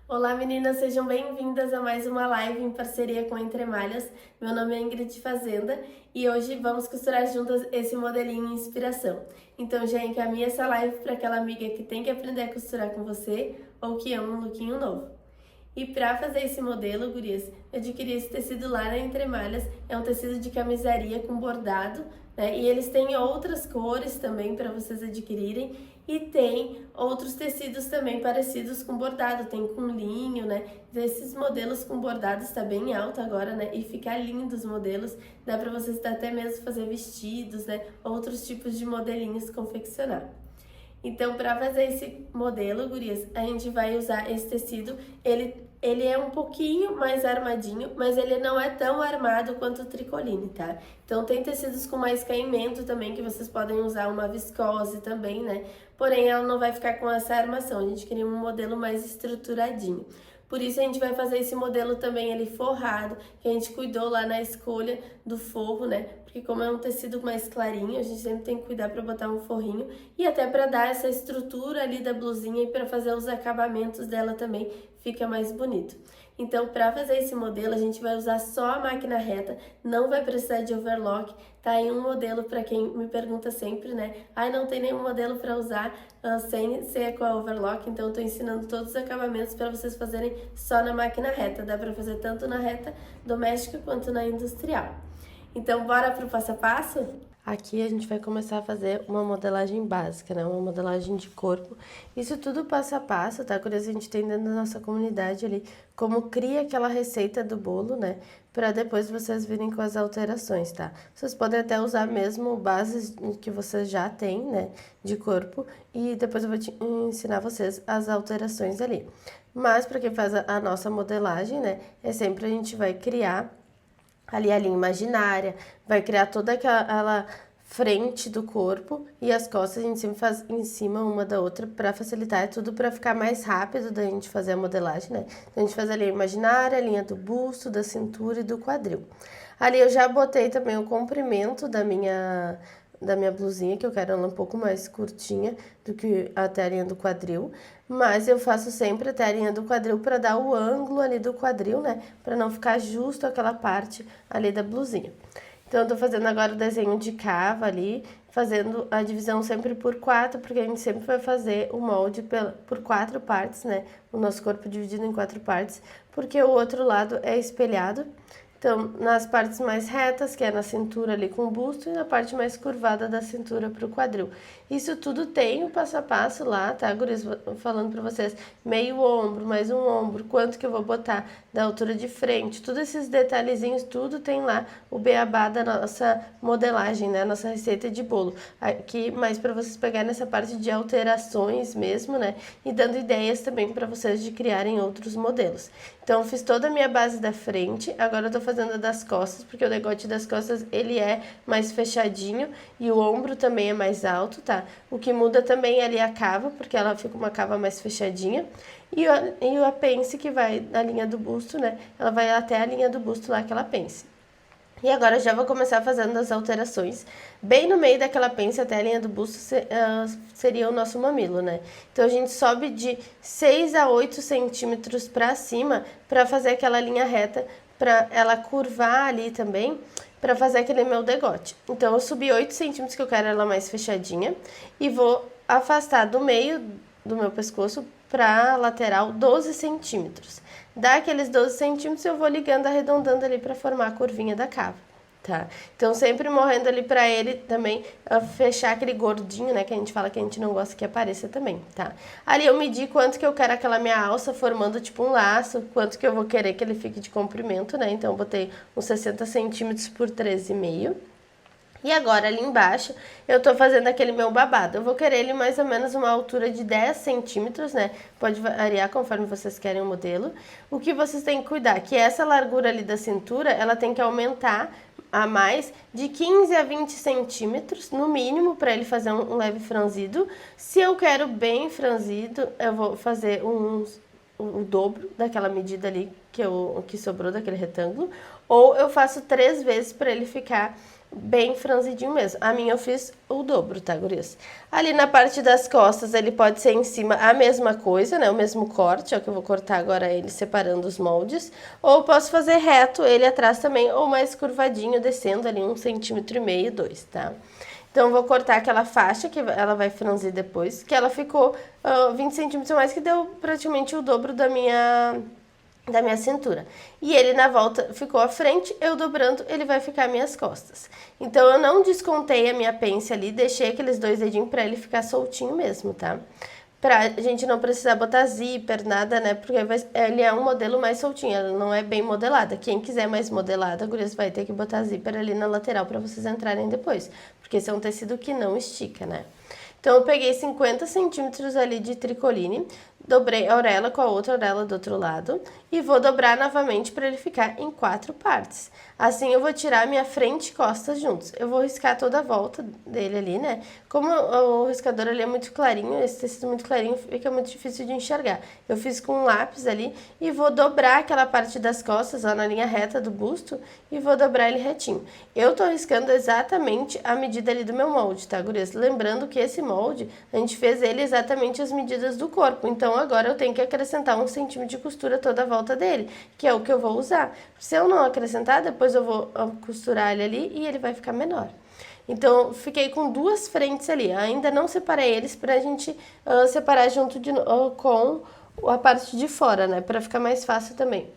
Olá meninas, sejam bem-vindas a mais uma live em parceria com Entre Malhas. Meu nome é Ingrid Fazenda e hoje vamos costurar juntas esse modelinho inspiração. Então já encaminha essa live para aquela amiga que tem que aprender a costurar com você ou que ama um lookinho novo. E para fazer esse modelo, gurias, eu adquiri esse tecido lá na Entre Malhas. É um tecido de camisaria com bordado, né? E eles têm outras cores também para vocês adquirirem. E tem outros tecidos também parecidos com bordado, tem com linho, né? Esses modelos com bordado está bem alto agora, né? E fica lindo os modelos. Dá para vocês até mesmo fazer vestidos, né? Outros tipos de modelinhos confeccionar. Então, para fazer esse modelo, gurias, a gente vai usar esse tecido. Ele é um pouquinho mais armadinho, mas ele não é tão armado quanto o tricoline, tá? Então, tem tecidos com mais caimento também, que vocês podem usar uma viscose também, né? Porém, ela não vai ficar com essa armação. A gente queria um modelo mais estruturadinho. Por isso a gente vai fazer esse modelo também ele forrado, que a gente cuidou lá na escolha do forro, né? Porque como é um tecido mais clarinho, a gente sempre tem que cuidar para botar um forrinho e até para dar essa estrutura ali da blusinha e para fazer os acabamentos dela também fica mais bonito. Então, para fazer esse modelo, a gente vai usar só a máquina reta, não vai precisar de overlock. Tá aí um modelo para quem me pergunta sempre, né? Ai, não tem nenhum modelo para usar sem ser com a overlock, então eu tô ensinando todos os acabamentos para vocês fazerem só na máquina reta. Dá para fazer tanto na reta doméstica quanto na industrial. Então, bora pro passo a passo? Aqui a gente vai começar a fazer uma modelagem básica, né? Uma modelagem de corpo. Isso tudo passo a passo, tá? Quando a gente tem dentro da nossa comunidade ali, como cria aquela receita do bolo, né? Para depois vocês virem com as alterações, tá? Vocês podem até usar mesmo bases que vocês já têm, né? De corpo. E depois eu vou ensinar vocês as alterações ali. Mas para quem faz a nossa modelagem, né? É sempre a gente vai criar ali a linha imaginária, vai criar toda aquela frente do corpo e as costas a gente sempre faz em cima uma da outra para facilitar, é tudo para ficar mais rápido da gente fazer a modelagem, né? Então a gente faz a linha imaginária, a linha do busto, da cintura e do quadril. Ali eu já botei também o comprimento da minha blusinha, que eu quero ela um pouco mais curtinha do que até a linha do quadril, mas eu faço sempre até a linha do quadril para dar o ângulo ali do quadril, né, para não ficar justo aquela parte ali da blusinha. Então eu tô fazendo agora o desenho de cava ali, fazendo a divisão sempre por 4, porque a gente sempre vai fazer o molde por 4 partes, né, o nosso corpo dividido em 4 partes, porque o outro lado é espelhado. Então, nas partes mais retas, que é na cintura ali com o busto, e na parte mais curvada da cintura para o quadril. Isso tudo tem o passo a passo lá, tá, guris? Falando para vocês, meio ombro, mais um ombro, quanto que eu vou botar da altura de frente, todos esses detalhezinhos, tudo tem lá o beabá da nossa modelagem, né, nossa receita de bolo. Aqui, mais para vocês pegarem nessa parte de alterações mesmo, né, e dando ideias também para vocês de criarem outros modelos. Então, eu fiz toda a minha base da frente, agora eu tô fazendo a das costas, porque o decote das costas, ele é mais fechadinho e o ombro também é mais alto, tá? O que muda também é ali a cava, porque ela fica uma cava mais fechadinha. E a pence que vai na linha do busto, né? Ela vai até a linha do busto lá, aquela pence. E agora eu já vou começar fazendo as alterações. Bem no meio daquela pence até a linha do busto seria o nosso mamilo, né? Então a gente sobe de 6 a 8 centímetros para cima para fazer aquela linha reta, para ela curvar ali também, para fazer aquele meu degote. Então eu subi 8 centímetros, que eu quero ela mais fechadinha, e vou afastar do meio do meu pescoço para lateral 12 centímetros. Daqueles 12 centímetros eu vou ligando, arredondando ali para formar a curvinha da cava, tá? Então sempre morrendo ali para ele também fechar aquele gordinho, né, que a gente fala que a gente não gosta que apareça também, tá? Ali eu medi quanto que eu quero aquela minha alça formando tipo um laço, quanto que eu vou querer que ele fique de comprimento, né? Então eu botei uns 60 centímetros por 13,5. E agora ali embaixo eu tô fazendo aquele meu babado. Eu vou querer ele mais ou menos uma altura de 10 centímetros, né? Pode variar conforme vocês querem o modelo. O que vocês têm que cuidar, que essa largura ali da cintura, ela tem que aumentar a mais de 15 a 20 centímetros, no mínimo, para ele fazer um leve franzido. Se eu quero bem franzido, eu vou fazer o dobro daquela medida ali que sobrou daquele retângulo. Ou eu faço 3 vezes para ele ficar bem franzidinho mesmo. A minha eu fiz o dobro, tá, gurias? Ali na parte das costas, ele pode ser em cima a mesma coisa, né? O mesmo corte, é o que eu vou cortar agora ele separando os moldes. Ou posso fazer reto ele atrás também, ou mais curvadinho, descendo ali 1,5 cm, 2, tá? Então, eu vou cortar aquela faixa que ela vai franzir depois, que ela ficou 20 centímetros a mais, que deu praticamente o dobro da minha cintura. E ele na volta ficou à frente, eu dobrando, ele vai ficar às minhas costas. Então, eu não descontei a minha pence ali, deixei aqueles 2 dedinhos pra ele ficar soltinho mesmo, tá? Pra gente não precisar botar zíper, nada, né? Porque ele é um modelo mais soltinho, ela não é bem modelada. Quem quiser mais modelada, gurias, vai ter que botar zíper ali na lateral pra vocês entrarem depois. Porque esse é um tecido que não estica, né? Então, eu peguei 50 centímetros ali de tricoline, dobrei a orelha com a outra orelha do outro lado e vou dobrar novamente para ele ficar em 4 partes. Assim, eu vou tirar minha frente e costas juntos. Eu vou riscar toda a volta dele ali, né? Como o riscador ali é muito clarinho, esse tecido muito clarinho, fica muito difícil de enxergar. Eu fiz com um lápis ali e vou dobrar aquela parte das costas, ó, na linha reta do busto, e vou dobrar ele retinho. Eu tô riscando exatamente a medida ali do meu molde, tá, gurias? Lembrando que esse molde, a gente fez ele exatamente as medidas do corpo. Então, agora eu tenho que acrescentar 1 centímetro de costura toda a volta dele, que é o que eu vou usar. Se eu não acrescentar, depois eu vou costurar ele ali e ele vai ficar menor. Então, fiquei com 2 frentes ali. Ainda não separei eles pra gente separar junto com a parte de fora, né? Pra ficar mais fácil também.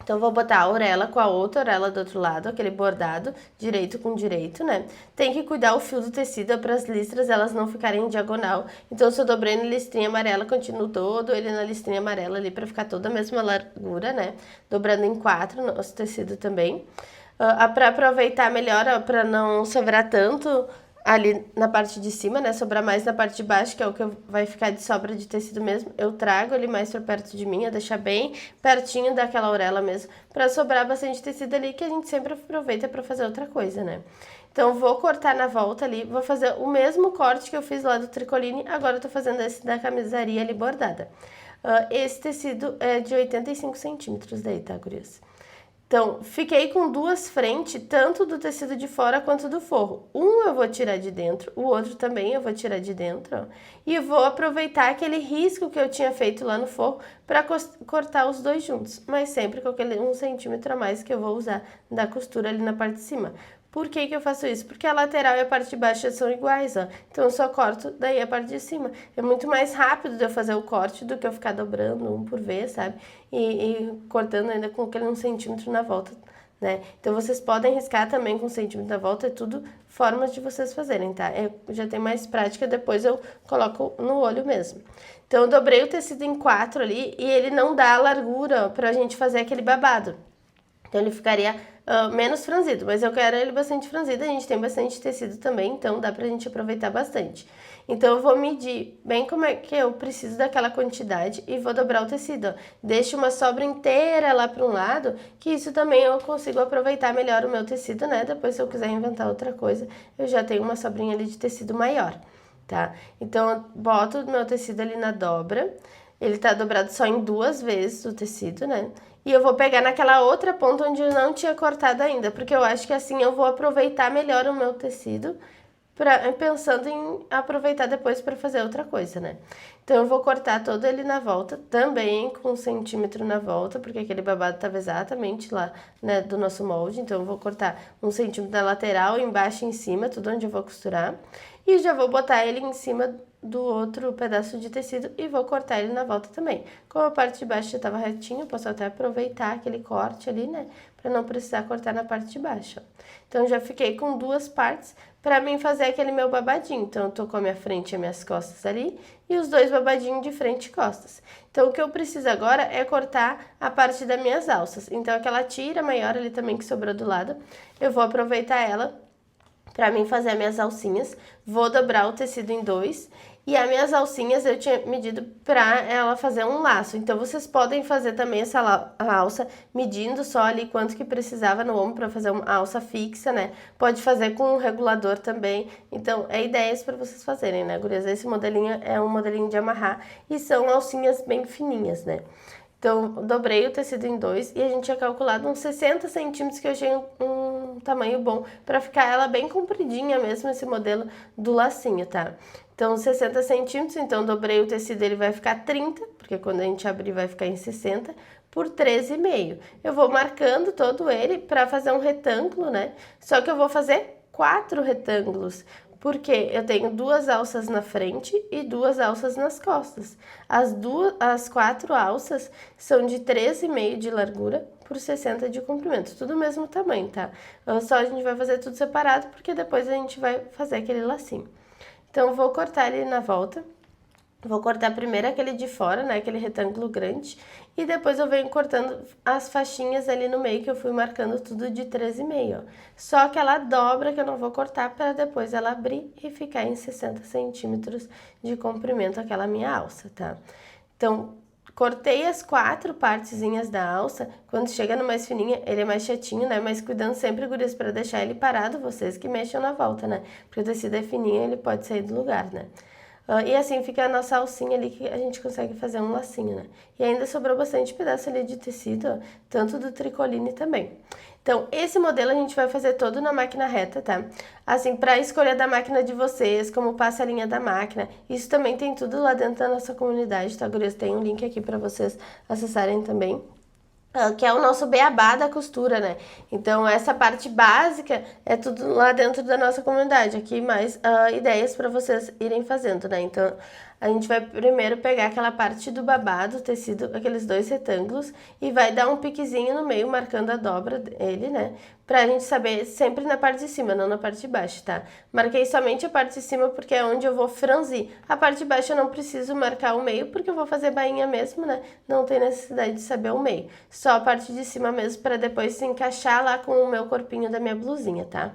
Então, vou botar a orelha com a outra orelha do outro lado, aquele bordado, direito com direito, né? Tem que cuidar o fio do tecido para as listras elas não ficarem em diagonal. Então, se eu dobrei na listrinha amarela, continuo todo ele na listrinha amarela ali para ficar toda a mesma largura, né? Dobrando em 4 o nosso tecido também. Para aproveitar melhor, para não sobrar tanto ali na parte de cima, né? Sobrar mais na parte de baixo, que é o que vai ficar de sobra de tecido mesmo. Eu trago ele mais pra perto de mim, eu deixar bem pertinho daquela orelha mesmo, pra sobrar bastante tecido ali, que a gente sempre aproveita pra fazer outra coisa, né? Então, vou cortar na volta ali, vou fazer o mesmo corte que eu fiz lá do tricoline, agora eu tô fazendo esse da camisaria ali bordada. Esse tecido é de 85 centímetros daí, tá, gurias? Então, fiquei com 2 frentes, tanto do tecido de fora quanto do forro. Um eu vou tirar de dentro, o outro também eu vou tirar de dentro, ó, e vou aproveitar aquele risco que eu tinha feito lá no forro para cortar os 2 juntos, mas sempre com aquele 1 centímetro a mais que eu vou usar da costura ali na parte de cima. Por que eu faço isso? Porque a lateral e a parte de baixo são iguais, ó. Então, eu só corto daí a parte de cima. É muito mais rápido de eu fazer o corte do que eu ficar dobrando um por vez, sabe? E cortando ainda com aquele 1 centímetro na volta, né? Então, vocês podem riscar também com 1 centímetro na volta. É tudo formas de vocês fazerem, tá? Eu já tenho mais prática, depois eu coloco no olho mesmo. Então, eu dobrei o tecido em 4 ali e ele não dá a largura pra gente fazer aquele babado. Então, ele ficaria menos franzido, mas eu quero ele bastante franzido, a gente tem bastante tecido também, então dá pra gente aproveitar bastante. Então, eu vou medir bem como é que eu preciso daquela quantidade e vou dobrar o tecido, ó. Deixo uma sobra inteira lá para um lado, que isso também eu consigo aproveitar melhor o meu tecido, né? Depois, se eu quiser inventar outra coisa, eu já tenho uma sobrinha ali de tecido maior, tá? Então, eu boto o meu tecido ali na dobra, ele tá dobrado só em 2 vezes o tecido, né? E eu vou pegar naquela outra ponta onde eu não tinha cortado ainda, porque eu acho que assim eu vou aproveitar melhor o meu tecido, pensando em aproveitar depois para fazer outra coisa, né? Então, eu vou cortar todo ele na volta, também com 1 centímetro na volta, porque aquele babado estava exatamente lá, né, do nosso molde. Então, eu vou cortar 1 centímetro na lateral, embaixo e em cima, tudo onde eu vou costurar. E já vou botar ele em cima do outro pedaço de tecido e vou cortar ele na volta também. Como a parte de baixo já estava retinho, eu posso até aproveitar aquele corte ali, né? Para não precisar cortar na parte de baixo, ó. Então, já fiquei com 2 partes para mim fazer aquele meu babadinho. Então, eu tô com a minha frente e as minhas costas ali e os 2 babadinhos de frente e costas. Então, o que eu preciso agora é cortar a parte das minhas alças. Então, aquela tira maior ali também que sobrou do lado, eu vou aproveitar ela para mim fazer as minhas alcinhas. Vou dobrar o tecido em 2 e as minhas alcinhas eu tinha medido para ela fazer um laço. Então, vocês podem fazer também essa alça medindo só ali quanto que precisava no ombro para fazer uma alça fixa, né? Pode fazer com um regulador também. Então, é ideias para vocês fazerem, né, gurias? Esse modelinho é um modelinho de amarrar e são alcinhas bem fininhas, né? Então, dobrei o tecido em 2 e a gente tinha calculado uns 60 centímetros, que eu achei um tamanho bom para ficar ela bem compridinha mesmo, esse modelo do lacinho, tá? Então, 60 centímetros, então dobrei o tecido, ele vai ficar 30, porque quando a gente abrir vai ficar em 60, por 13,5. Eu vou marcando todo ele para fazer um retângulo, né? Só que eu vou fazer 4 retângulos, porque eu tenho 2 alças na frente e 2 alças nas costas. As 4 alças são de 13,5 de largura por 60 de comprimento, tudo o mesmo tamanho, tá? Só a gente vai fazer tudo separado, porque depois a gente vai fazer aquele lacinho. Então, eu vou cortar ele na volta. Vou cortar primeiro aquele de fora, né, aquele retângulo grande, e depois eu venho cortando as faixinhas ali no meio, que eu fui marcando tudo de 13,5, ó. Só aquela dobra que eu não vou cortar, para depois ela abrir e ficar em 60 centímetros de comprimento, aquela minha alça, tá? Então, cortei as 4 partezinhas da alça. Quando chega no mais fininho, ele é mais chatinho, né? Mas cuidando sempre, gurias, para deixar ele parado, vocês que mexam na volta, né? Porque o tecido é fininho, ele pode sair do lugar, né? E assim fica a nossa alcinha ali, que a gente consegue fazer um lacinho, né? E ainda sobrou bastante pedaço ali de tecido, ó, tanto do tricoline também. Então, esse modelo a gente vai fazer todo na máquina reta, tá? Assim, para escolher da máquina de vocês, como passa a linha da máquina, isso também tem tudo lá dentro da nossa comunidade, tá, gurias? Tem um link aqui para vocês acessarem também. Que é o nosso beabá da costura, né? Então, essa parte básica é tudo lá dentro da nossa comunidade. Aqui mais ideias para vocês irem fazendo, né? Então, a gente vai primeiro pegar aquela parte do babado, tecido, aqueles 2 retângulos, e vai dar um piquezinho no meio, marcando a dobra dele, né? Pra gente saber sempre na parte de cima, não na parte de baixo, tá? Marquei somente a parte de cima porque é onde eu vou franzir. A parte de baixo eu não preciso marcar o meio, porque eu vou fazer bainha mesmo, né? Não tem necessidade de saber o meio. Só a parte de cima mesmo, para depois se encaixar lá com o meu corpinho da minha blusinha, tá?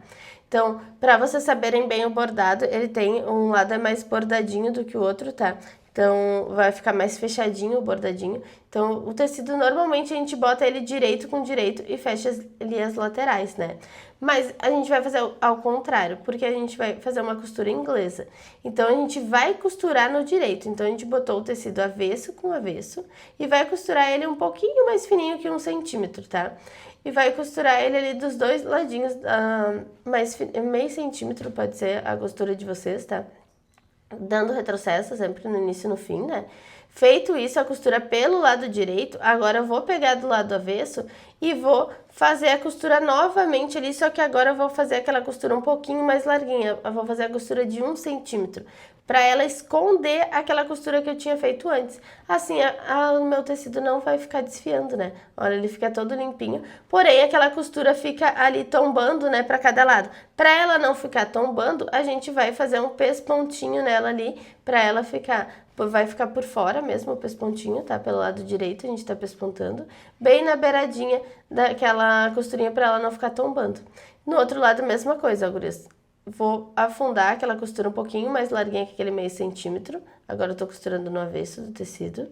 Então, para vocês saberem bem o bordado, ele tem um lado mais bordadinho do que o outro, tá? Então, vai ficar mais fechadinho o bordadinho. Então, o tecido, normalmente, a gente bota ele direito com direito e fecha ali as laterais, né? Mas a gente vai fazer ao contrário, porque a gente vai fazer uma costura inglesa. Então, a gente vai costurar no direito. Então, a gente botou o tecido avesso com avesso e vai costurar ele um pouquinho mais fininho que 1 centímetro, tá? E vai costurar ele ali dos 2 ladinhos, meio centímetro pode ser a costura de vocês, tá? Dando retrocesso sempre no início e no fim, né? Feito isso, a costura pelo lado direito, agora eu vou pegar do lado avesso e vou fazer a costura novamente ali, só que agora eu vou fazer aquela costura um pouquinho mais larguinha, eu vou fazer a costura de 1 centímetro, para ela esconder aquela costura que eu tinha feito antes. Assim, o meu tecido não vai ficar desfiando, né? Olha, ele fica todo limpinho, porém aquela costura fica ali tombando, né, para cada lado. Para ela não ficar tombando, a gente vai fazer um pespontinho nela ali, para ela ficar... Vai ficar por fora mesmo o pespontinho, tá? Pelo lado direito a gente tá pespontando, bem na beiradinha daquela costurinha para ela não ficar tombando. No outro lado, mesma coisa, ó, gurias. Vou afundar aquela costura um pouquinho mais larguinha que aquele meio centímetro. Agora eu tô costurando no avesso do tecido.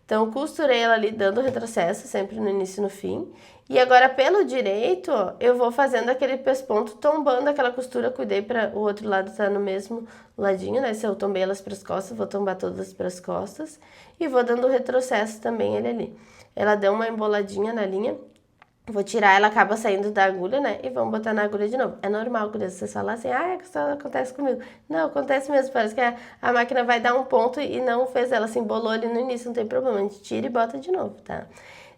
Então, costurei ela ali dando retrocesso, sempre no início e no fim. E agora, pelo direito, ó, eu vou fazendo aquele pesponto, tombando aquela costura. Cuidei para o outro lado tá no mesmo ladinho, né? Se eu tombei elas para as costas, vou tombar todas para as costas. E vou dando retrocesso também ele ali. Ela deu uma emboladinha na linha. Vou tirar, ela acaba saindo da agulha, né? E vamos botar na agulha de novo. É normal, quando vocês falam assim, isso acontece comigo. Não, acontece mesmo, parece que a máquina vai dar um ponto e não fez, ela se embolou ali no início, não tem problema. A gente tira e bota de novo, tá?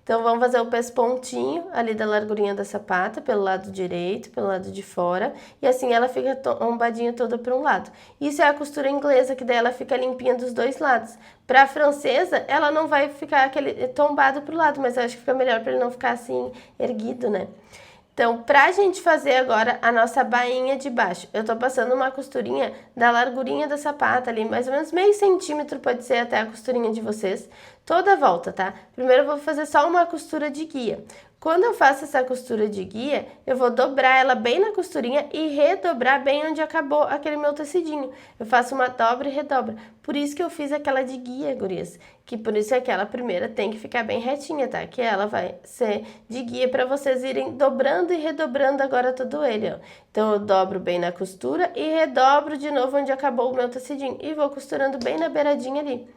Então, vamos fazer o pespontinho ali da largurinha da sapata, pelo lado direito, pelo lado de fora. E assim ela fica tombadinha toda para um lado. Isso é a costura inglesa, que daí ela fica limpinha dos 2 lados. Para a francesa, ela não vai ficar aquele tombado pro lado, mas eu acho que fica melhor para ele não ficar assim erguido, né? Então, pra gente fazer agora a nossa bainha de baixo, eu tô passando uma costurinha da largurinha da sapata ali, mais ou menos meio centímetro, pode ser até a costurinha de vocês, toda a volta, tá? Primeiro eu vou fazer só uma costura de guia. Quando eu faço essa costura de guia, eu vou dobrar ela bem na costurinha e redobrar bem onde acabou aquele meu tecidinho. Eu faço uma dobra e redobra. Por isso que eu fiz aquela de guia, gurias. Que por isso aquela primeira tem que ficar bem retinha, tá? Que ela vai ser de guia para vocês irem dobrando e redobrando agora todo ele, ó. Então, eu dobro bem na costura e redobro de novo onde acabou o meu tecidinho. E vou costurando bem na beiradinha ali.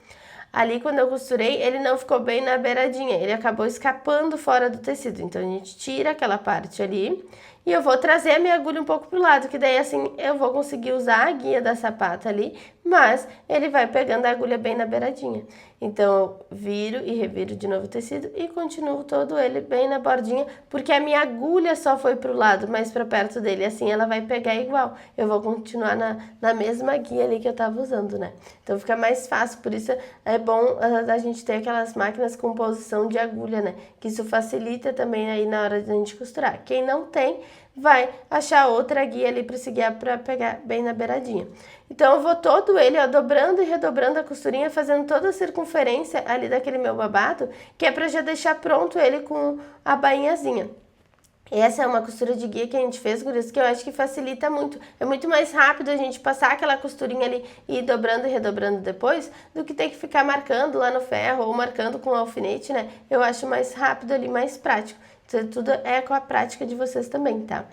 ali quando eu costurei, ele não ficou bem na beiradinha, ele acabou escapando fora do tecido. Então, a gente tira aquela parte ali e eu vou trazer a minha agulha um pouco pro lado, que daí assim eu vou conseguir usar a guia da sapata ali, mas ele vai pegando a agulha bem na beiradinha. Então, eu viro e reviro de novo o tecido e continuo todo ele bem na bordinha, porque a minha agulha só foi pro lado, mais pra perto dele, assim ela vai pegar igual. Eu vou continuar na mesma guia ali que eu tava usando, né? Então, fica mais fácil, por isso é bom a gente ter aquelas máquinas com posição de agulha, né? Que isso facilita também aí na hora de a gente costurar. Quem não tem, vai achar outra guia ali para seguir para pegar bem na beiradinha. Então, eu vou todo ele, ó, dobrando e redobrando a costurinha, fazendo toda a circunferência ali daquele meu babado, que é para já deixar pronto ele com a bainhazinha. Essa é uma costura de guia que a gente fez, gurias, que eu acho que facilita muito. É muito mais rápido a gente passar aquela costurinha ali e ir dobrando e redobrando depois, do que ter que ficar marcando lá no ferro ou marcando com o alfinete, né? Eu acho mais rápido ali, mais prático. Então, tudo é com a prática de vocês também, tá?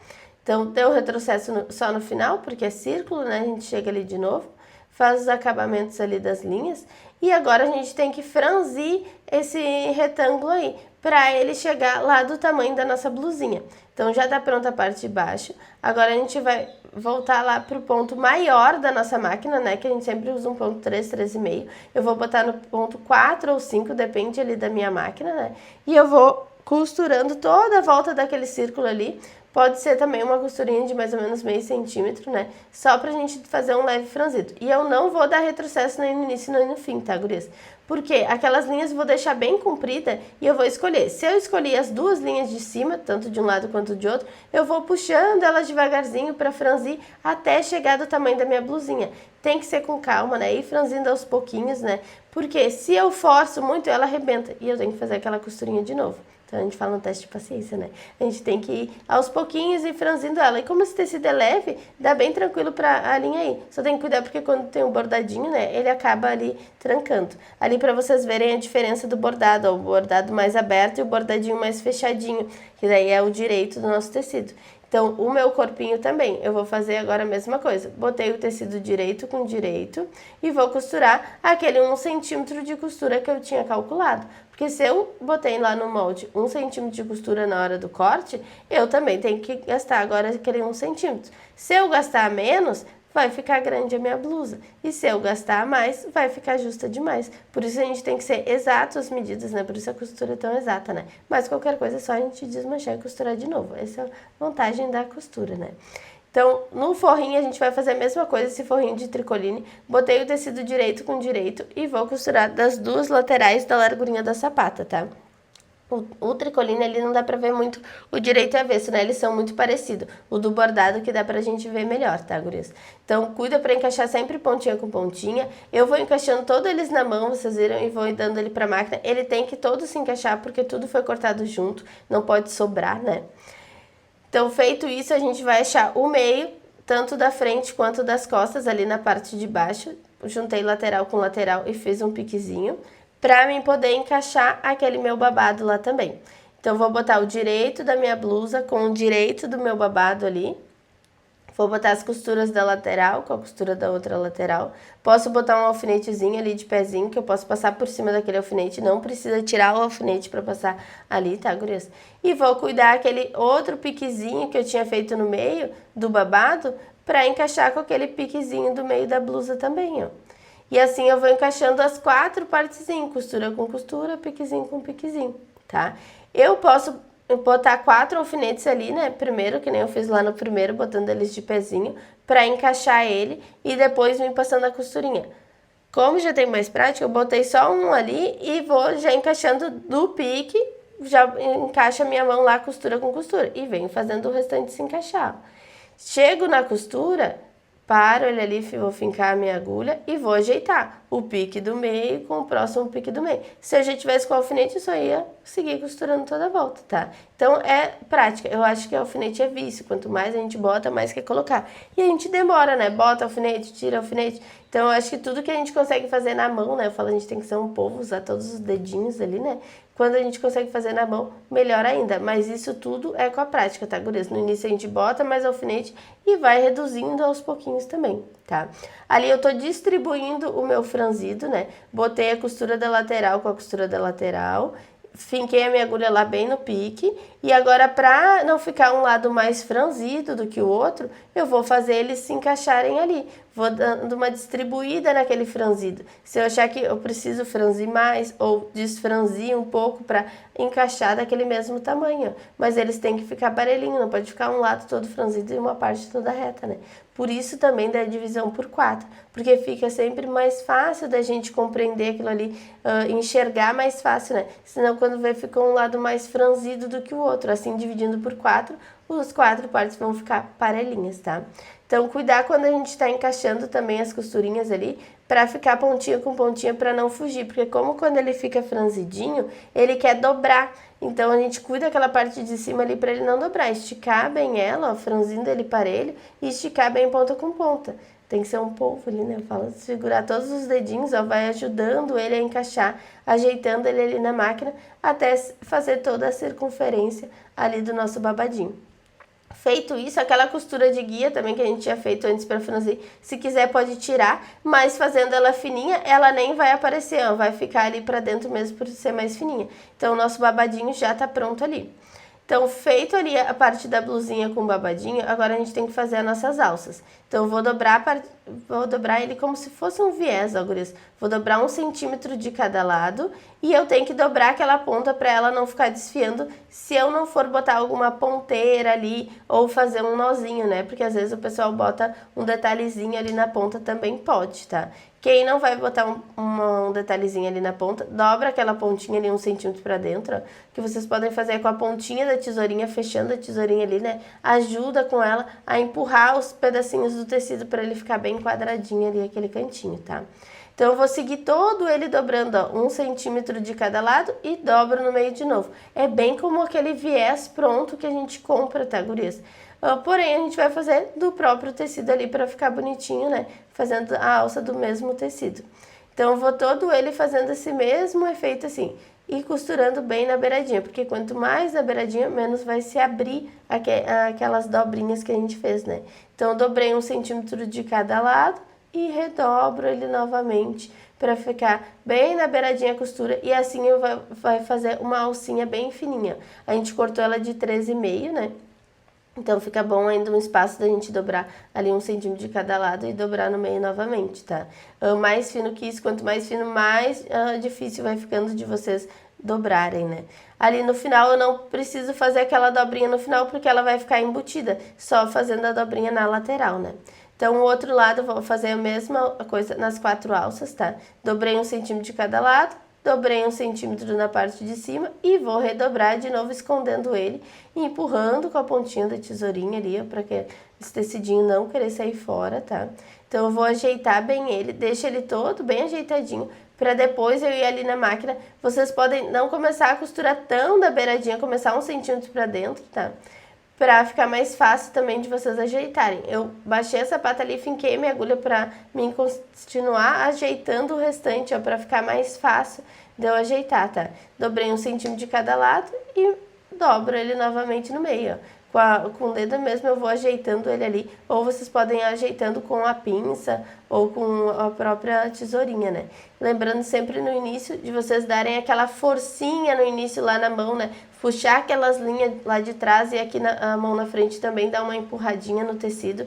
Então, tem o retrocesso só no final, porque é círculo, né? A gente chega ali de novo, faz os acabamentos ali das linhas. E agora a gente tem que franzir esse retângulo aí, para ele chegar lá do tamanho da nossa blusinha. Então, já tá pronta a parte de baixo. Agora, a gente vai voltar lá pro ponto maior da nossa máquina, né? Que a gente sempre usa um ponto 3, 3,5. Eu vou botar no ponto 4 ou 5, depende ali da minha máquina, né? E eu vou costurando toda a volta daquele círculo ali. Pode ser também uma costurinha de mais ou menos meio centímetro, né? Só pra gente fazer um leve franzido. E eu não vou dar retrocesso nem no início nem no fim, tá, gurias? Porque aquelas linhas eu vou deixar bem comprida e eu vou escolher. Se eu escolher as duas linhas de cima, tanto de um lado quanto de outro, eu vou puxando elas devagarzinho pra franzir até chegar do tamanho da minha blusinha. Tem que ser com calma, né? Ir franzindo aos pouquinhos, né? Porque se eu forço muito, ela arrebenta. E eu tenho que fazer aquela costurinha de novo. Então, a gente fala no teste de paciência, né? A gente tem que ir aos pouquinhos e franzindo ela. E como esse tecido é leve, dá bem tranquilo pra a linha aí. Só tem que cuidar porque quando tem um bordadinho, né? Ele acaba ali trancando. Ali pra vocês verem a diferença do bordado. Ó, o bordado mais aberto e o bordadinho mais fechadinho. Que daí é o direito do nosso tecido. Então, o meu corpinho também, eu vou fazer agora a mesma coisa. Botei o tecido direito com direito e vou costurar aquele 1 centímetro de costura que eu tinha calculado. Porque se eu botei lá no molde 1 centímetro de costura na hora do corte, eu também tenho que gastar agora aquele 1 centímetro. Se eu gastar menos, vai ficar grande a minha blusa. E se eu gastar mais, vai ficar justa demais. Por isso a gente tem que ser exato as medidas, né? Por isso a costura é tão exata, né? Mas qualquer coisa é só a gente desmanchar e costurar de novo. Essa é a vantagem da costura, né? Então, no forrinho a gente vai fazer a mesma coisa, esse forrinho de tricoline. Botei o tecido direito com direito e vou costurar das duas laterais da largurinha da sapata, tá? O tricoline ali não dá pra ver muito o direito e avesso, né? Eles são muito parecidos. O do bordado que dá pra gente ver melhor, tá, gurias? Então, cuida pra encaixar sempre pontinha com pontinha. Eu vou encaixando todos eles na mão, vocês viram, e vou dando ele pra máquina. Ele tem que todo se encaixar porque tudo foi cortado junto, não pode sobrar, né? Então, feito isso, a gente vai achar o meio, tanto da frente quanto das costas, ali na parte de baixo. Juntei lateral com lateral e fiz um piquezinho, pra mim poder encaixar aquele meu babado lá também. Então, vou botar o direito da minha blusa com o direito do meu babado ali. Vou botar as costuras da lateral com a costura da outra lateral. Posso botar um alfinetezinho ali de pezinho, que eu posso passar por cima daquele alfinete. Não precisa tirar o alfinete para passar ali, tá, gurias? E vou cuidar aquele outro piquezinho que eu tinha feito no meio do babado para encaixar com aquele piquezinho do meio da blusa também, ó. E assim eu vou encaixando as 4 partezinhas, costura com costura, piquezinho com piquezinho, tá? Eu posso botar 4 alfinetes ali, né, primeiro, que nem eu fiz lá no primeiro, botando eles de pezinho, pra encaixar ele e depois vim passando a costurinha. Como já tem mais prática, eu botei só um ali e vou já encaixando do pique, já encaixa a minha mão lá, costura com costura, e venho fazendo o restante se encaixar. Chego na costura, paro ele ali, vou fincar a minha agulha e vou ajeitar o pique do meio com o próximo pique do meio. Se eu já tivesse com o alfinete, eu só ia seguir costurando toda a volta, tá? Então, é prática. Eu acho que o alfinete é vício. Quanto mais a gente bota, mais quer colocar. E a gente demora, né? Bota alfinete, tira alfinete. Então, eu acho que tudo que a gente consegue fazer na mão, né? Eu falo, a gente tem que ser um povo, usar todos os dedinhos ali, né? Quando a gente consegue fazer na mão, melhor ainda. Mas isso tudo é com a prática, tá, gurias? No início a gente bota mais alfinete e vai reduzindo aos pouquinhos também, tá? Ali eu tô distribuindo o meu frango franzido, né? Botei a costura da lateral com a costura da lateral, finquei a minha agulha lá bem no pique, e agora para não ficar um lado mais franzido do que o outro, eu vou fazer eles se encaixarem ali, vou dando uma distribuída naquele franzido. Se eu achar que eu preciso franzir mais ou desfranzir um pouco para encaixar daquele mesmo tamanho, mas eles têm que ficar parelhinho, não pode ficar um lado todo franzido e uma parte toda reta, né? Por isso também da divisão por 4, porque fica sempre mais fácil da gente compreender aquilo ali, enxergar mais fácil, né? Senão quando vê fica um lado mais franzido do que o outro, assim dividindo por 4, os 4 partes vão ficar parelhinhas, tá? Então cuidar quando a gente está encaixando também as costurinhas ali, para ficar pontinha com pontinha para não fugir, porque como quando ele fica franzidinho, ele quer dobrar. Então a gente cuida aquela parte de cima ali para ele não dobrar, esticar bem ela, ó, franzindo ele parelho e esticar bem ponta com ponta. Tem que ser um polvo ali, né? Eu falo, segurar todos os dedinhos, ó, vai ajudando ele a encaixar, ajeitando ele ali na máquina até fazer toda a circunferência ali do nosso babadinho. Feito isso, aquela costura de guia também que a gente tinha feito antes para franzir, se quiser pode tirar, mas fazendo ela fininha, ela nem vai aparecer, ó, vai ficar ali para dentro mesmo por ser mais fininha. Então o nosso babadinho já tá pronto ali. Então, feito ali a parte da blusinha com babadinho, agora a gente tem que fazer as nossas alças. Então, eu vou dobrar ele como se fosse um viés, ó, gurias. Vou dobrar 1 centímetro de cada lado e eu tenho que dobrar aquela ponta para ela não ficar desfiando se eu não for botar alguma ponteira ali ou fazer um nozinho, né? Porque às vezes o pessoal bota um detalhezinho ali na ponta, também pode, tá? Quem não vai botar um detalhezinho ali na ponta, dobra aquela pontinha ali 1 centímetro pra dentro, ó, que vocês podem fazer com a pontinha da tesourinha, fechando a tesourinha ali, né? Ajuda com ela a empurrar os pedacinhos do tecido para ele ficar bem quadradinho ali, aquele cantinho, tá? Então, eu vou seguir todo ele dobrando, ó, 1 centímetro de cada lado e dobro no meio de novo. É bem como aquele viés pronto que a gente compra, tá, gurias? Porém, a gente vai fazer do próprio tecido ali para ficar bonitinho, né? Fazendo a alça do mesmo tecido. Então, eu vou todo ele fazendo esse mesmo efeito assim e costurando bem na beiradinha, porque quanto mais na beiradinha, menos vai se abrir aquelas dobrinhas que a gente fez, né? Então, eu dobrei 1 centímetro de cada lado e redobro ele novamente para ficar bem na beiradinha a costura e assim eu vai fazer uma alcinha bem fininha. A gente cortou ela de 13,5, né? Então fica bom ainda um espaço da gente dobrar ali 1 centímetro de cada lado e dobrar no meio novamente, tá? Mais fino que isso, quanto mais fino, mais difícil vai ficando de vocês dobrarem, né? Ali no final eu não preciso fazer aquela dobrinha no final porque ela vai ficar embutida, só fazendo a dobrinha na lateral, né? Então, o outro lado eu vou fazer a mesma coisa nas 4 alças, tá? Dobrei 1 centímetro de cada lado, dobrei 1 centímetro na parte de cima e vou redobrar de novo, escondendo ele e empurrando com a pontinha da tesourinha ali, para que esse tecidinho não querer sair fora, tá? Então, eu vou ajeitar bem ele, deixa ele todo bem ajeitadinho, para depois eu ir ali na máquina. Vocês podem não começar a costurar tão da beiradinha, começar 1 centímetro para dentro, tá? Pra ficar mais fácil também de vocês ajeitarem. Eu baixei a sapata ali, finquei minha agulha pra mim continuar ajeitando o restante, ó, pra ficar mais fácil de eu ajeitar, tá? Dobrei 1 centímetro de cada lado e dobro ele novamente no meio, ó. Com o dedo mesmo eu vou ajeitando ele ali, ou vocês podem ir ajeitando com a pinça ou com a própria tesourinha, né? Lembrando sempre no início de vocês darem aquela forcinha no início lá na mão, né? Puxar aquelas linhas lá de trás e aqui a mão na frente também dar uma empurradinha no tecido.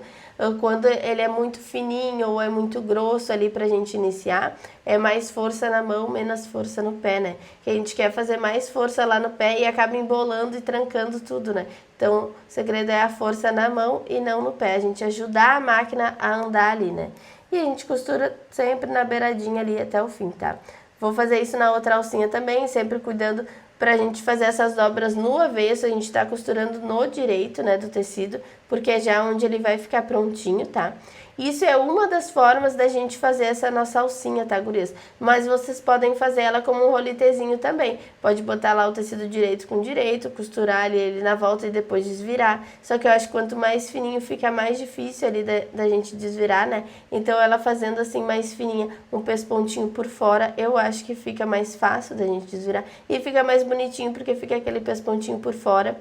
Quando ele é muito fininho ou é muito grosso ali pra gente iniciar, é mais força na mão, menos força no pé, né? Que a gente quer fazer mais força lá no pé e acaba embolando e trancando tudo, né? Então, o segredo é a força na mão e não no pé. A gente ajudar a máquina a andar ali, né? E a gente costura sempre na beiradinha ali até o fim, tá? Vou fazer isso na outra alcinha também, sempre cuidando pra gente fazer essas dobras no avesso. A gente tá costurando no direito, né, do tecido, porque é já onde ele vai ficar prontinho, tá? Isso é uma das formas da gente fazer essa nossa alcinha, tá, gurias? Mas vocês podem fazer ela como um rolitezinho também. Pode botar lá o tecido direito com direito, costurar ele na volta e depois desvirar. Só que eu acho que quanto mais fininho fica mais difícil ali da gente desvirar, né? Então ela fazendo assim mais fininha, um pespontinho por fora, eu acho que fica mais fácil da gente desvirar. E fica mais bonitinho porque fica aquele pespontinho por fora.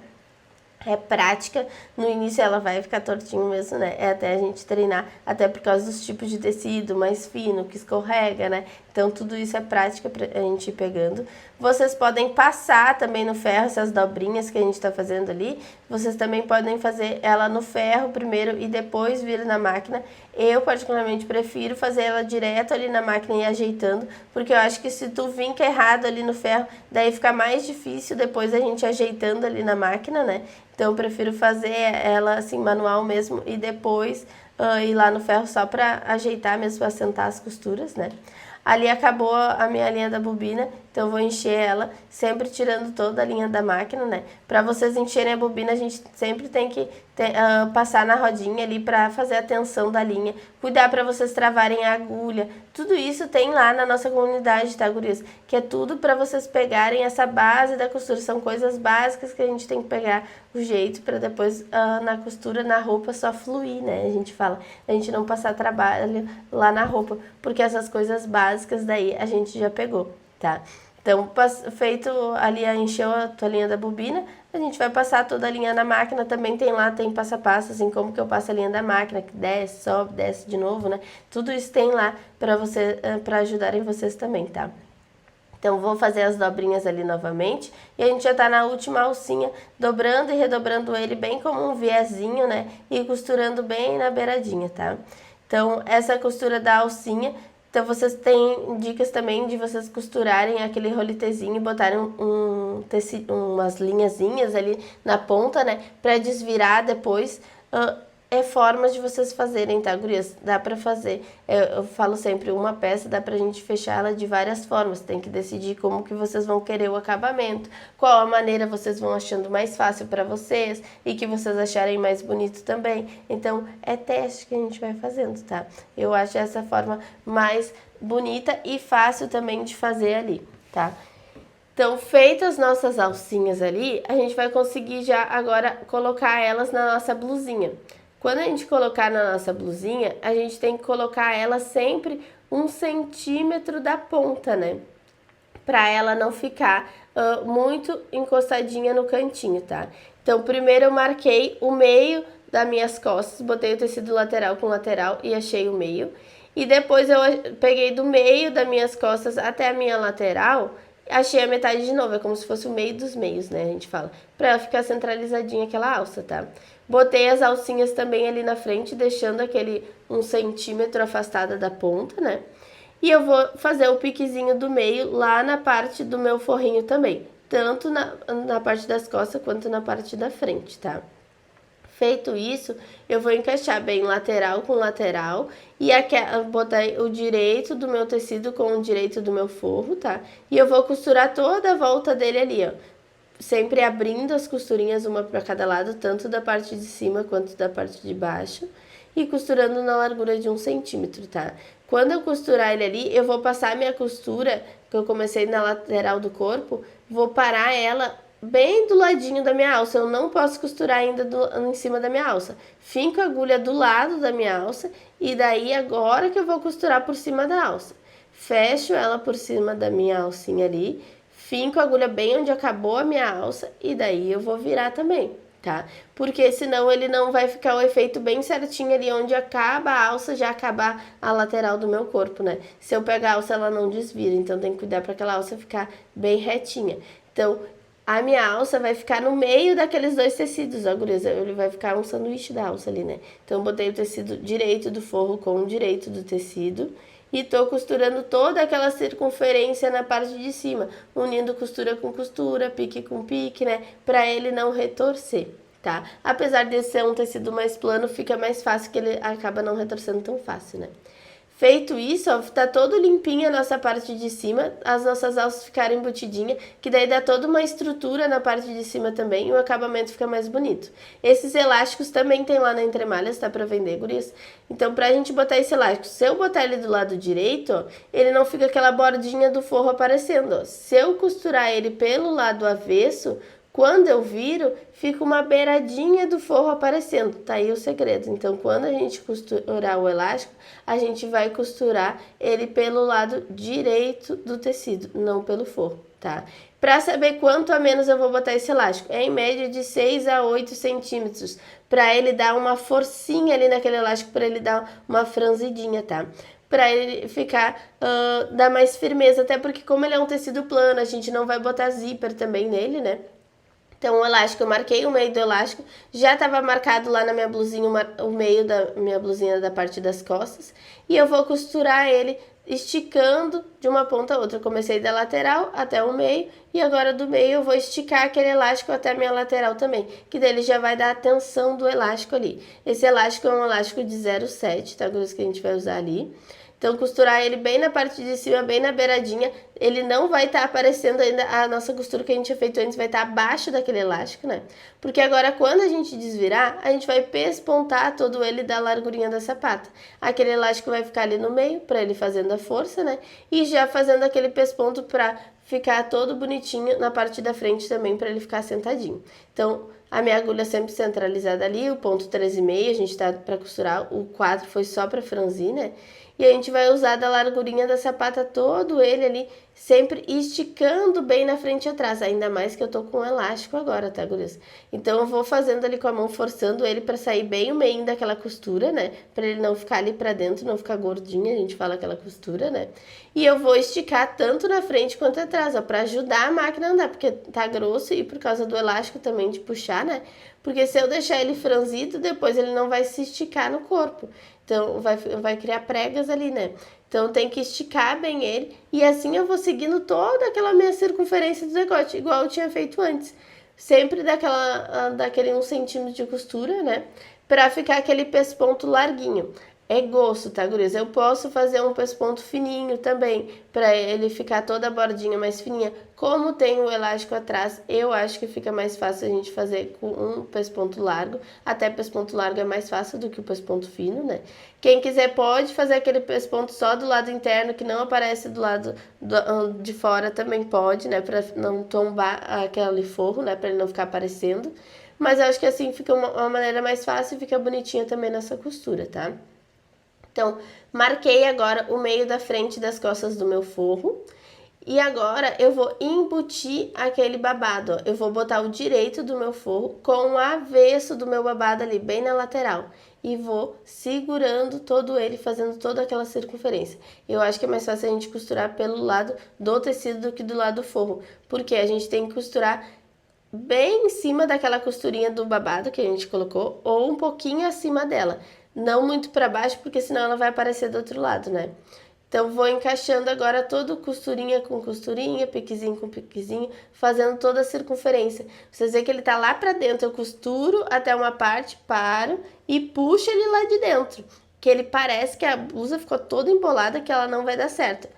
É prática, no início ela vai ficar tortinho mesmo, né? É até a gente treinar, até por causa dos tipos de tecido mais fino, que escorrega, né? Então tudo isso é prática pra a gente ir pegando. Vocês podem passar também no ferro essas dobrinhas que a gente tá fazendo ali. Vocês também podem fazer ela no ferro primeiro e depois vir na máquina. Eu particularmente prefiro fazer ela direto ali na máquina e ir ajeitando, porque eu acho que se tu vinca errado ali no ferro, daí fica mais difícil depois a gente ajeitando ali na máquina, né? Então eu prefiro fazer ela assim manual mesmo e depois ir lá no ferro só para ajeitar mesmo, para assentar as costuras, né? Ali acabou a minha linha da bobina, então eu vou encher ela, sempre tirando toda a linha da máquina, né? Para vocês encherem a bobina, a gente sempre tem que passar na rodinha ali para fazer a tensão da linha, cuidar para vocês travarem a agulha. Tudo isso tem lá na nossa comunidade, tá, gurias? Que é tudo para vocês pegarem essa base da costura, são coisas básicas que a gente tem que pegar o jeito para depois na costura, na roupa só fluir, né? A gente fala, a gente não passar trabalho lá na roupa, porque essas coisas básicas daí a gente já pegou, tá? Então, feito ali, encheu a tua linha da bobina, a gente vai passar toda a linha na máquina, também tem lá, tem passo a passo, assim como que eu passo a linha da máquina, que desce, sobe, desce de novo, né? Tudo isso tem lá para ajudarem vocês também, tá? Então, vou fazer as dobrinhas ali novamente, e a gente já tá na última alcinha, dobrando e redobrando ele bem como um viezinho, né? E costurando bem na beiradinha, tá? Então, essa costura da alcinha. Então, vocês têm dicas também de vocês costurarem aquele rolitezinho e botarem umas linhazinhas ali na ponta, né? Pra desvirar depois. É formas de vocês fazerem, tá, gurias? Dá pra fazer. Eu falo sempre, uma peça dá pra gente fechar ela de várias formas. Tem que decidir como que vocês vão querer o acabamento, qual a maneira vocês vão achando mais fácil pra vocês e que vocês acharem mais bonito também. Então, é teste que a gente vai fazendo, tá? Eu acho essa forma mais bonita e fácil também de fazer ali, tá? Então, feitas as nossas alcinhas ali, a gente vai conseguir já agora colocar elas na nossa blusinha. Quando a gente colocar na nossa blusinha, a gente tem que colocar ela sempre 1 centímetro da ponta, né? Pra ela não ficar muito encostadinha no cantinho, tá? Então, primeiro eu marquei o meio das minhas costas, botei o tecido lateral com lateral e achei o meio. E depois eu peguei do meio das minhas costas até a minha lateral, achei a metade de novo, é como se fosse o meio dos meios, né, a gente fala, pra ela ficar centralizadinha aquela alça, tá? Botei as alcinhas também ali na frente, deixando aquele 1 centímetro afastada da ponta, né? E eu vou fazer o piquezinho do meio lá na parte do meu forrinho também, tanto na parte das costas quanto na parte da frente, tá? Feito isso, eu vou encaixar bem lateral com lateral e botar o direito do meu tecido com o direito do meu forro, tá? E eu vou costurar toda a volta dele ali, ó. Sempre abrindo as costurinhas uma para cada lado, tanto da parte de cima quanto da parte de baixo. E costurando na largura de 1 centímetro, tá? Quando eu costurar ele ali, eu vou passar a minha costura, que eu comecei na lateral do corpo, vou parar ela bem do ladinho da minha alça. Eu não posso costurar ainda em cima da minha alça. Finco a agulha do lado da minha alça e daí agora que eu vou costurar por cima da alça. Fecho ela por cima da minha alcinha ali, finco a agulha bem onde acabou a minha alça e daí eu vou virar também, tá? Porque senão ele não vai ficar o efeito bem certinho ali onde acaba a alça, já acabar a lateral do meu corpo, né? Se eu pegar a alça, ela não desvira, então tem que cuidar para aquela alça ficar bem retinha. Então, a minha alça vai ficar no meio daqueles dois tecidos, ó, gurias, ele vai ficar um sanduíche da alça ali, né? Então, eu botei o tecido direito do forro com o direito do tecido e tô costurando toda aquela circunferência na parte de cima, unindo costura com costura, pique com pique, né? Pra ele não retorcer, tá? Apesar de ser um tecido mais plano, fica mais fácil, que ele acaba não retorcendo tão fácil, né? Feito isso, ó, tá todo limpinho a nossa parte de cima, as nossas alças ficaram embutidinhas, que daí dá toda uma estrutura na parte de cima também e o acabamento fica mais bonito. Esses elásticos também tem lá na Entre Malhas, tá pra vender, gurias? Então, pra gente botar esse elástico, se eu botar ele do lado direito, ó, ele não fica aquela bordinha do forro aparecendo, ó. Se eu costurar ele pelo lado avesso, quando eu viro, fica uma beiradinha do forro aparecendo, tá aí o segredo. Então, quando a gente costurar o elástico, a gente vai costurar ele pelo lado direito do tecido, não pelo forro, tá? tá? Pra saber quanto a menos eu vou botar esse elástico, é em média de 6 a 8 centímetros, pra ele dar uma forcinha ali naquele elástico, pra ele dar uma franzidinha, tá? Pra ele ficar, dar mais firmeza, até porque como ele é um tecido plano, a gente não vai botar zíper também nele, né? Então, o elástico, eu marquei o meio do elástico, já estava marcado lá na minha blusinha, o meio da minha blusinha da parte das costas, e eu vou costurar ele esticando de uma ponta a outra. Eu comecei da lateral até o meio, e agora do meio eu vou esticar aquele elástico até a minha lateral também, que dele já vai dar a tensão do elástico ali. Esse elástico é um elástico de 0,7, tá? Que a gente vai usar ali. Então, costurar ele bem na parte de cima, bem na beiradinha. Ele não vai estar aparecendo ainda, a nossa costura que a gente tinha feito antes vai estar abaixo daquele elástico, né? Porque agora, quando a gente desvirar, a gente vai pespontar todo ele da largurinha da sapata. Aquele elástico vai ficar ali no meio, para ele fazendo a força, né? E já fazendo aquele pesponto para ficar todo bonitinho na parte da frente também, para ele ficar sentadinho. Então, a minha agulha sempre centralizada ali, o ponto 13,5, a gente tá para costurar, o 4 foi só para franzir, né? E a gente vai usar da largurinha da sapata todo ele ali, sempre esticando bem na frente e atrás. Ainda mais que eu tô com um elástico agora, tá, gurias? Então eu vou fazendo ali com a mão, forçando ele pra sair bem o meio daquela costura, né? Pra ele não ficar ali pra dentro, não ficar gordinho, a gente fala aquela costura, né? E eu vou esticar tanto na frente quanto atrás, ó, pra ajudar a máquina a andar, porque tá grosso e por causa do elástico também de puxar, né? Porque se eu deixar ele franzido, depois ele não vai se esticar no corpo. Então, vai criar pregas ali, né? Então, tem que esticar bem ele. E assim eu vou seguindo toda aquela minha circunferência do decote, igual eu tinha feito antes. Sempre daquele 1 centímetro de costura, né? Pra ficar aquele pesponto larguinho. É gosto, tá, gurias? Eu posso fazer um pesponto fininho também, pra ele ficar toda a bordinha mais fininha. Como tem o elástico atrás, eu acho que fica mais fácil a gente fazer com um pesponto largo. Até pesponto largo é mais fácil do que o pesponto fino, né? Quem quiser pode fazer aquele pesponto só do lado interno, que não aparece do lado de fora, também pode, né? Pra não tombar aquele forro, né? Pra ele não ficar aparecendo. Mas eu acho que assim fica uma maneira mais fácil e fica bonitinha também nessa costura, tá? Então, marquei agora o meio da frente das costas do meu forro. E agora eu vou embutir aquele babado, ó. Eu vou botar o direito do meu forro com o avesso do meu babado ali, bem na lateral. E vou segurando todo ele, fazendo toda aquela circunferência. Eu acho que é mais fácil a gente costurar pelo lado do tecido do que do lado do forro. Porque a gente tem que costurar bem em cima daquela costurinha do babado que a gente colocou, ou um pouquinho acima dela. Não muito para baixo, porque senão ela vai aparecer do outro lado, né? Então, vou encaixando agora todo costurinha com costurinha, piquezinho com piquezinho, fazendo toda a circunferência. Vocês veem que ele tá lá pra dentro, eu costuro até uma parte, paro e puxo ele lá de dentro. Que ele parece que a blusa ficou toda embolada, que ela não vai dar certo.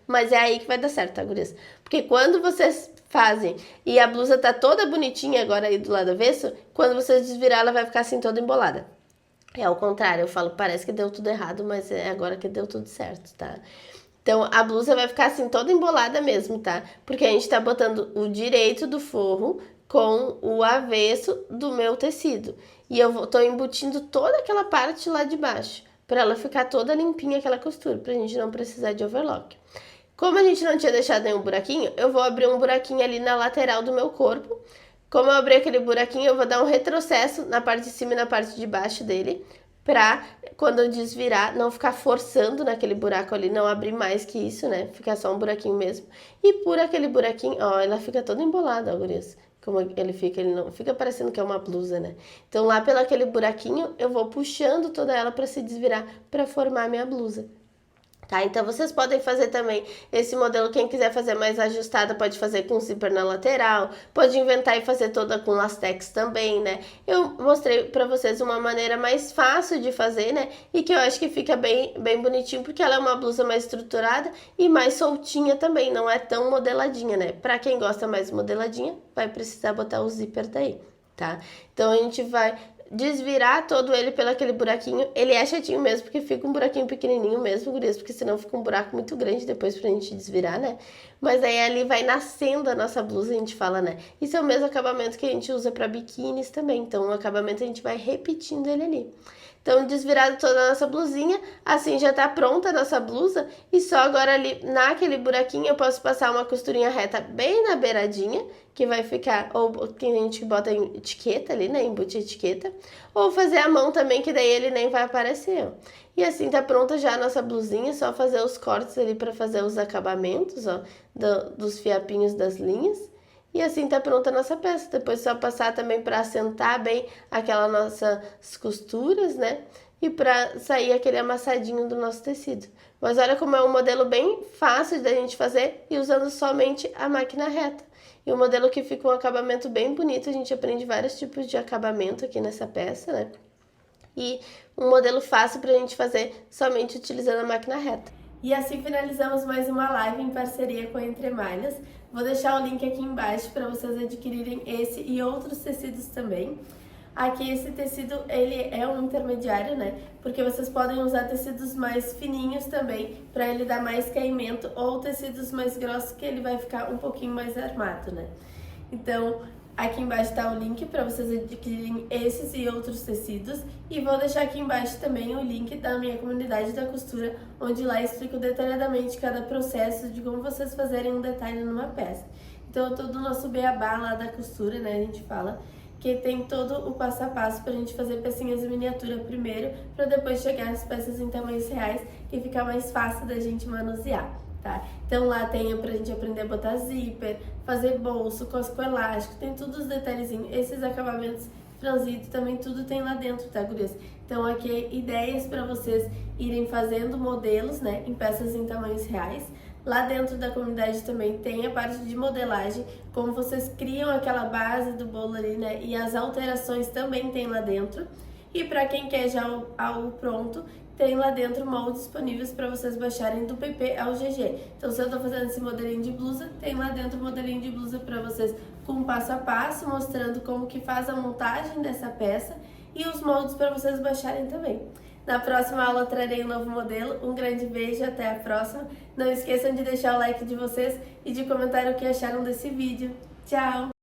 Mas é aí que vai dar certo, tá, gurias? Porque quando vocês fazem e a blusa tá toda bonitinha agora aí do lado avesso, quando vocês desvirar ela vai ficar assim toda embolada. É ao contrário, eu falo, parece que deu tudo errado, mas é agora que deu tudo certo, tá? Então, a blusa vai ficar assim toda embolada mesmo, tá? Porque a gente tá botando o direito do forro com o avesso do meu tecido. E tô embutindo toda aquela parte lá de baixo, pra ela ficar toda limpinha aquela costura, pra gente não precisar de overlock. Como a gente não tinha deixado nenhum buraquinho, eu vou abrir um buraquinho ali na lateral do meu corpo. Como eu abri aquele buraquinho, eu vou dar um retrocesso na parte de cima e na parte de baixo dele, pra quando eu desvirar, não ficar forçando naquele buraco ali, não abrir mais que isso, né? Ficar só um buraquinho mesmo. E por aquele buraquinho, ó, ela fica toda embolada, ó, gurias. Como ele não fica parecendo que é uma blusa, né? Então lá pelo aquele buraquinho, eu vou puxando toda ela pra se desvirar, pra formar a minha blusa. Tá? Então, vocês podem fazer também esse modelo, quem quiser fazer mais ajustada, pode fazer com zíper na lateral, pode inventar e fazer toda com lastex também, né? Eu mostrei pra vocês uma maneira mais fácil de fazer, né? E que eu acho que fica bem bonitinho, porque ela é uma blusa mais estruturada e mais soltinha também, não é tão modeladinha, né? Pra quem gosta mais modeladinha, vai precisar botar o zíper daí, tá? Então, a gente vai desvirar todo ele pelo aquele buraquinho. Ele é chatinho mesmo, porque fica um buraquinho pequenininho mesmo, gurias, porque senão fica um buraco muito grande depois pra gente desvirar, né? Mas aí ali vai nascendo a nossa blusa, a gente fala, né? Isso é o mesmo acabamento que a gente usa pra biquínis também, então o acabamento a gente vai repetindo ele ali. Então, desvirado toda a nossa blusinha, assim já tá pronta a nossa blusa, e só agora ali naquele buraquinho eu posso passar uma costurinha reta bem na beiradinha, que vai ficar, ou tem gente que bota em etiqueta ali, né, embute etiqueta, ou fazer a mão também, que daí ele nem vai aparecer, ó. E assim tá pronta já a nossa blusinha, só fazer os cortes ali para fazer os acabamentos, ó, dos fiapinhos das linhas. E assim tá pronta a nossa peça. Depois é só passar também para assentar bem aquelas nossas costuras, né? E para sair aquele amassadinho do nosso tecido. Mas olha como é um modelo bem fácil da gente fazer e usando somente a máquina reta. E um modelo que fica um acabamento bem bonito. A gente aprende vários tipos de acabamento aqui nessa peça, né? E um modelo fácil para a gente fazer somente utilizando a máquina reta. E assim finalizamos mais uma live em parceria com a Entre Malhas. Vou deixar o link aqui embaixo para vocês adquirirem esse e outros tecidos também. Aqui esse tecido, ele é um intermediário, né? Porque vocês podem usar tecidos mais fininhos também, para ele dar mais caimento, ou tecidos mais grossos que ele vai ficar um pouquinho mais armado, né? Então, aqui embaixo está o link para vocês adquirirem esses e outros tecidos. E vou deixar aqui embaixo também o link da minha comunidade da costura, onde lá explico detalhadamente cada processo de como vocês fazerem um detalhe numa peça. Então, todo o nosso beabá lá da costura, né, a gente fala que tem todo o passo a passo para a gente fazer pecinhas em miniatura primeiro, para depois chegar às peças em tamanhos reais e ficar mais fácil da gente manusear. Tá? Então lá tem pra gente aprender a botar zíper, fazer bolso, cosco elástico, tem todos os detalhezinhos, esses acabamentos franzidos também tudo tem lá dentro, tá, gurias? Então aqui ideias para vocês irem fazendo modelos, né, em peças em tamanhos reais. Lá dentro da comunidade também tem a parte de modelagem, como vocês criam aquela base do bolo ali, né, e as alterações também tem lá dentro. E para quem quer já algo pronto, tem lá dentro moldes disponíveis para vocês baixarem do PP ao GG. Então, se eu estou fazendo esse modelinho de blusa, tem lá dentro o modelinho de blusa para vocês com passo a passo, mostrando como que faz a montagem dessa peça e os moldes para vocês baixarem também. Na próxima aula trarei um novo modelo. Um grande beijo, até a próxima. Não esqueçam de deixar o like de vocês e de comentar o que acharam desse vídeo. Tchau!